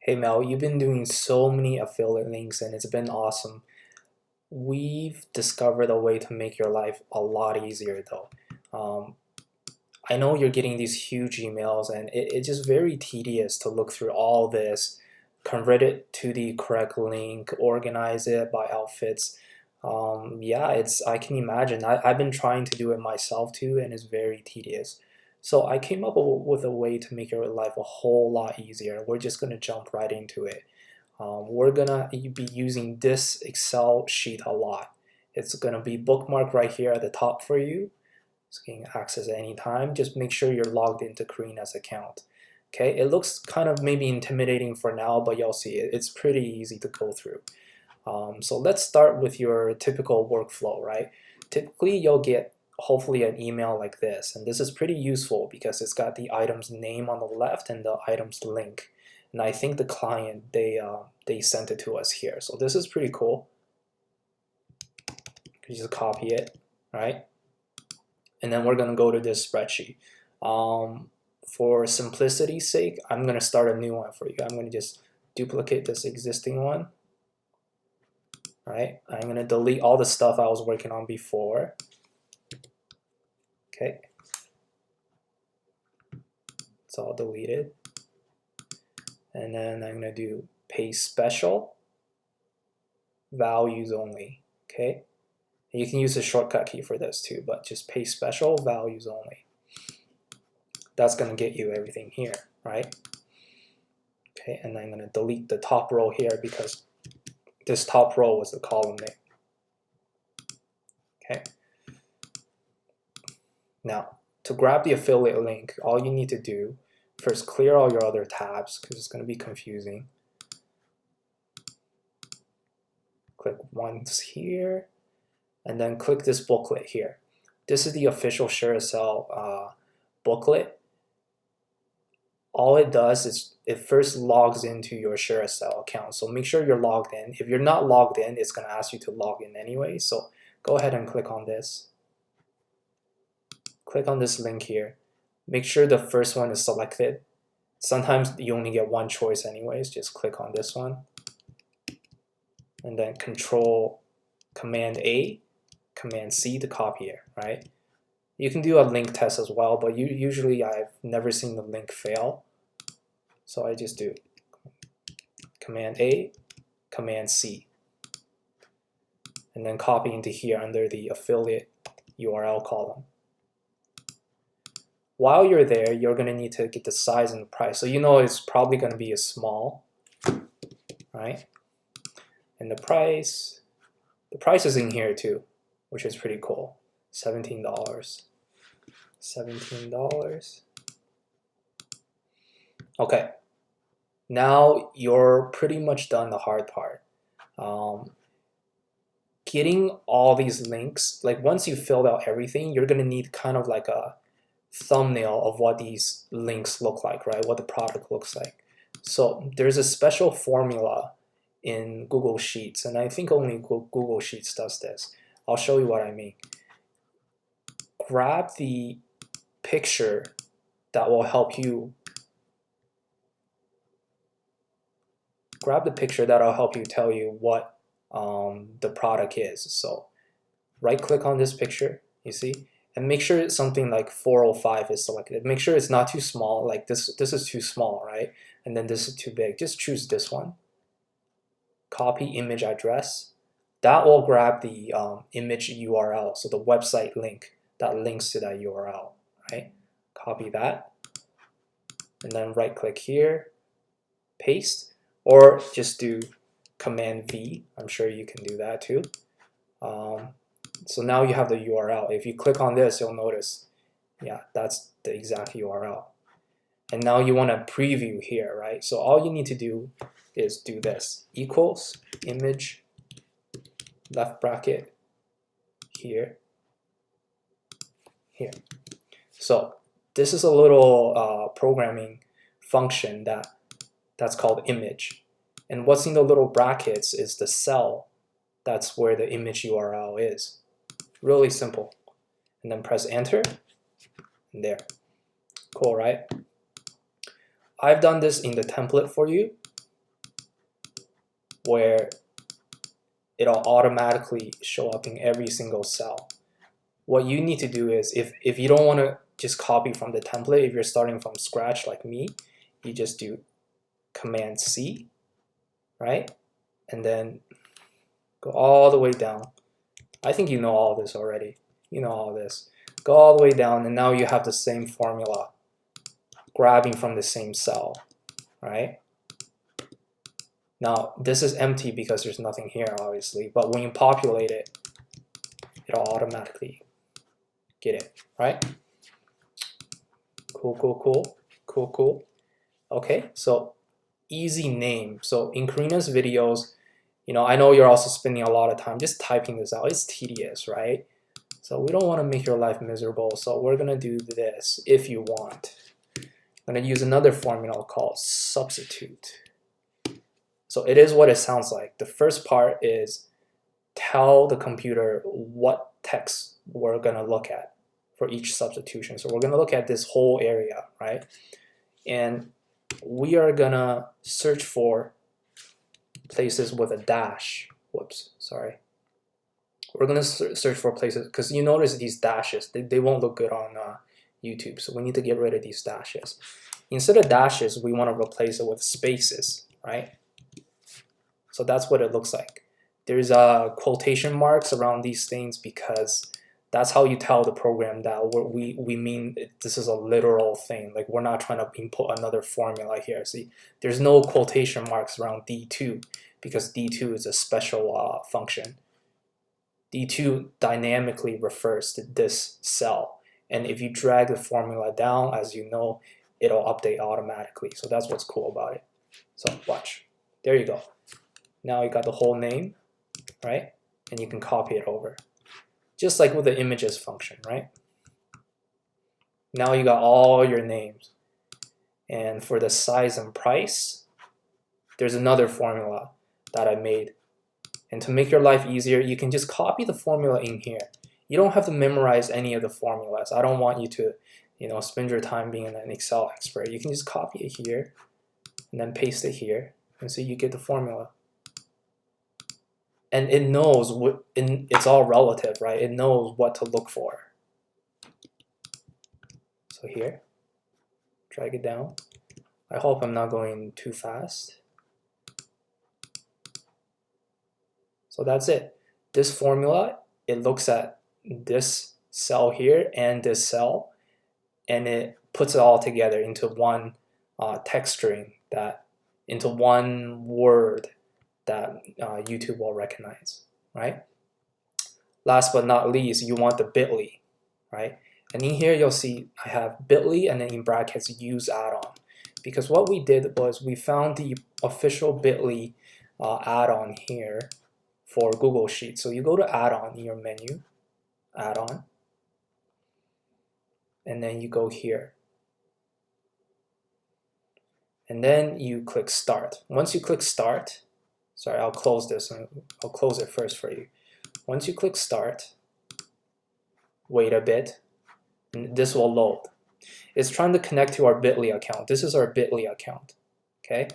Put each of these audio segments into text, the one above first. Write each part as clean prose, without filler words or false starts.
Hey Mel, you've been doing so many affiliate links and it's been awesome. We've discovered a way to make your life a lot easier though. Um, I know you're getting these huge emails and it's just very tedious to look through all this, convert it to the correct link, organize it by outfits. Yeah, I can imagine. I've been trying to do it myself too and it's very tedious. So I came up with a way to make your life a whole lot easier. We're just going to jump right into it. We're gonna be using this Excel sheet a lot. It's gonna be bookmarked right here at the top for you. So you can access it anytime. Just make sure you're logged into Karina's account. Okay, it looks kind of maybe intimidating for now, but you'll see it's pretty easy to go through. So let's start with your typical workflow, right? Typically, you'll get hopefully an email like this, and this is pretty useful because it's got the item's name on the left and the item's link. And I think the client, they sent it to us here. So this is pretty cool. You just copy it, right? And then we're gonna go to this spreadsheet. For simplicity's sake, I'm gonna start a new one for you. I'm gonna just duplicate this existing one. Right? I'm gonna delete all the stuff I was working on before. Okay. It's all deleted. And then I'm gonna do paste special, values only. Okay. And you can use the shortcut key for this too, but just paste special, values only. That's gonna get you everything here, right? Okay, and I'm gonna delete the top row here because this top row was the column name. Okay. Now, to grab the affiliate link, all you need to do, first clear all your other tabs because it's going to be confusing. Click once here, and then click this booklet here. This is the official ShareASale booklet. All it does is it first logs into your ShareASale account. So make sure you're logged in. If you're not logged in, it's going to ask you to log in anyway. So go ahead and click on this. Click on this link here. Make sure the first one is selected. Sometimes you only get one choice anyways. Just click on this one. And then Command A, Command C to copy it, right? You can do a link test as well, but usually I've never seen the link fail. So I just do Command A, Command C. And then copy into here under the affiliate URL column. While you're there, you're going to need to get the size and the price. So you know it's probably going to be a small, right? And the price is in here too, which is pretty cool. $17. $17. Okay. Now you're pretty much done the hard part. Getting all these links, like once you filled out everything, you're going to need kind of like a thumbnail of what these links look like, right? What the product looks like. So there's a special formula in Google Sheets, and I think only Google Sheets does this. I'll show you what I mean. Grab the picture that will help you. Grab the picture that'll help you tell you what the product is. So right click on this picture, you see, and make sure it's something like 405 is selected. Make sure it's not too small, like this is too small, right? And then this is too big. Just choose this one. Copy image address. That will grab the image URL, so the website link that links to that URL, right? Copy that, and then right click here, paste, or just do Command V. I'm sure you can do that too. So now you have the URL. If you click on this, you'll notice, yeah, that's the exact URL. And now you want to preview here, right? So all you need to do is do this, equals image left bracket here, here. So this is a little programming function that's called image. And what's in the little brackets is the cell. That's where the image URL is. Really simple. And then press enter, and there. Cool, right? I've done this in the template for you. where it'll automatically show up in every single cell. What you need to do is, if you don't want to just copy from the template, if you're starting from scratch like me, you just do Command C, right? And then go all the way down. I think you know all this already. You know all this. Go all the way down, and now you have the same formula, grabbing from the same cell, right? Now, this is empty because there's nothing here, obviously, but when you populate it, it'll automatically get it, right? Cool, cool, cool, cool, cool. Okay, so easy name. So in Karina's videos, you know, I know you're also spending a lot of time just typing this out. It's tedious, right? So we don't want to make your life miserable. So we're gonna do this if you want. I'm gonna use another formula called substitute. So it is what it sounds like. The first part is tell the computer what text we're gonna look at for each substitution. So we're gonna look at this whole area, right? And we are gonna search for places with a dash. Whoops, sorry. We're gonna search for places, because you notice these dashes, they won't look good on YouTube. So we need to get rid of these dashes. Instead of dashes, we wanna replace it with spaces, right? So that's what it looks like. There's quotation marks around these things because that's how you tell the program that we mean this is a literal thing. Like, we're not trying to input another formula here. See, there's no quotation marks around D2 because D2 is a special function. D2 dynamically refers to this cell. And if you drag the formula down, as you know, it'll update automatically. So that's what's cool about it. So watch. There you go. Now you got the whole name, right? And you can copy it over. Just like with the images function, right? Now you got all your names. And for the size and price, there's another formula that I made. And to make your life easier, you can just copy the formula in here. You don't have to memorize any of the formulas. I don't want you to, you know, spend your time being an Excel expert. You can just copy it here and then paste it here, and so you get the formula. And it knows what, it's all relative, right? It knows what to look for. So here, drag it down. I hope I'm not going too fast. So that's it. This formula, it looks at this cell here and this cell, and it puts it all together into one text string, into one word that YouTube will recognize, right? Last but not least, you want the bit.ly, right? And in here you'll see I have bit.ly and then in brackets use add-on, because what we did was we found the official bit.ly add-on here for Google Sheets. So you go to add-on in your menu, add-on, and then you go here. And then you click start. Once you click start, sorry, I'll close this and I'll close it first for you. Once you click start, wait a bit, and this will load. It's trying to connect to our bit.ly account. This is our bit.ly account, okay?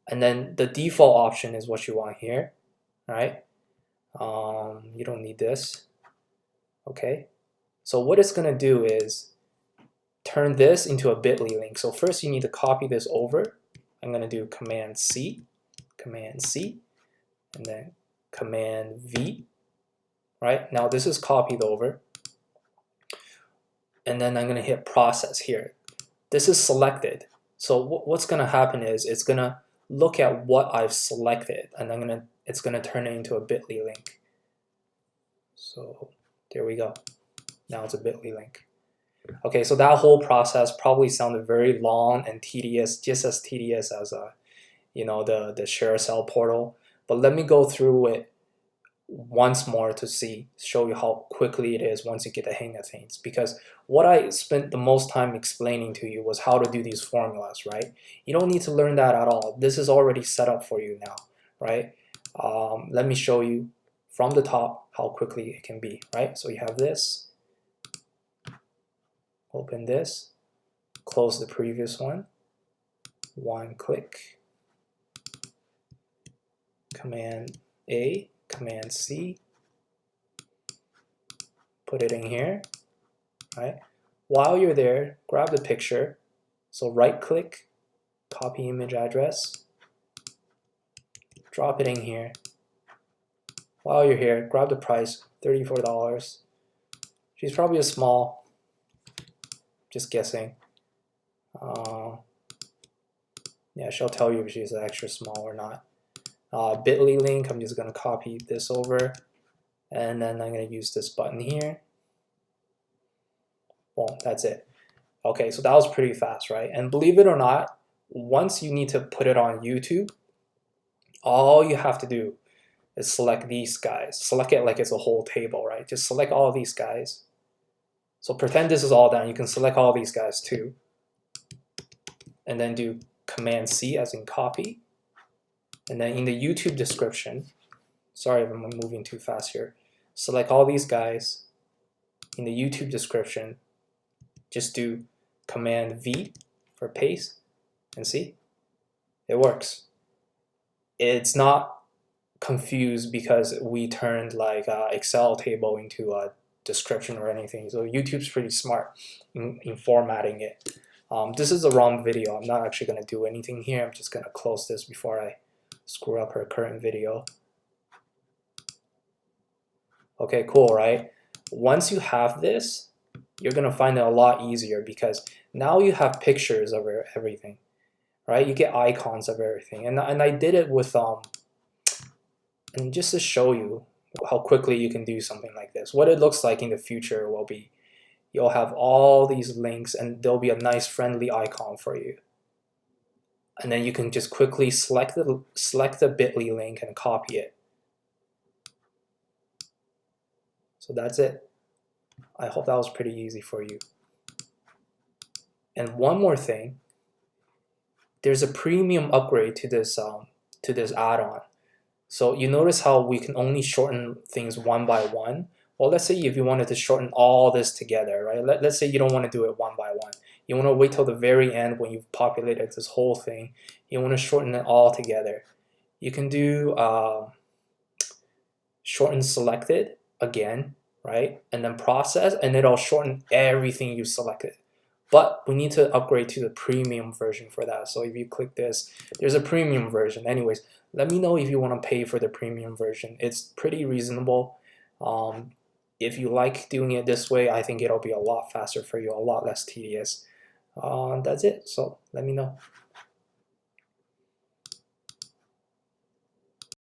And then the default option is what you want here, right? You don't need this, okay? So what it's gonna do is turn this into a bit.ly link. So first you need to copy this over. I'm gonna do Command C, and then Command V, right? Now this is copied over. And then I'm gonna hit process here. This is selected. So what's gonna happen is it's gonna look at what I've selected, and it's gonna turn it into a bit.ly link. So there we go. Now it's a bit.ly link. Okay, so that whole process probably sounded very long and tedious, just as tedious as you know, the ShareASale portal. But let me go through it once more to show you how quickly it is once you get the hang of things. Because what I spent the most time explaining to you was how to do these formulas, right? You don't need to learn that at all. This is already set up for you now, right? Let me show you from the top how quickly it can be, right? So you have this, open this, close the previous one click, Command A, Command C, put it in here, right? While you're there, grab the picture. So right click, copy image address, drop it in here. While you're here, grab the price, $34. She's probably a small, just guessing. Yeah, she'll tell you if she's extra small or not. Bit.ly link, I'm just gonna copy this over, and then I'm gonna use this button here. Boom, that's it. Okay, so that was pretty fast, right? And believe it or not, once you need to put it on YouTube, all you have to do is select these guys. Select it like it's a whole table, right? Just select all these guys. So pretend this is all done. You can select all these guys too. And then do Command C as in copy. And then in the YouTube description, sorry if I'm moving too fast here, select all these guys. In the YouTube description, just do Command V for paste, and see, it works. It's not confused because we turned like Excel table into a description or anything. So YouTube's pretty smart in formatting it. This is a ROM video. I'm not actually going to do anything here. I'm just going to close this before I screw up her current video. Okay, cool, right? Once you have this, you're going to find it a lot easier because now you have pictures of everything, right? You get icons of everything. And I did it with, and just to show you how quickly you can do something like this. What it looks like in the future will be, you'll have all these links and there'll be a nice friendly icon for you. And then you can just quickly select the bit.ly link and copy it. So that's it. I hope that was pretty easy for you. And one more thing, there's a premium upgrade to this add-on. So you notice how we can only shorten things one by one. Well, let's say if you wanted to shorten all this together, right? Let's say you don't want to do it one by one. You want to wait till the very end when you've populated this whole thing. You want to shorten it all together. You can do shorten selected again, right? And then process, and it'll shorten everything you selected. But we need to upgrade to the premium version for that. So if you click this, there's a premium version. Anyways, let me know if you want to pay for the premium version. It's pretty reasonable. If you like doing it this way, I think it'll be a lot faster for you, a lot less tedious. That's it. So let me know.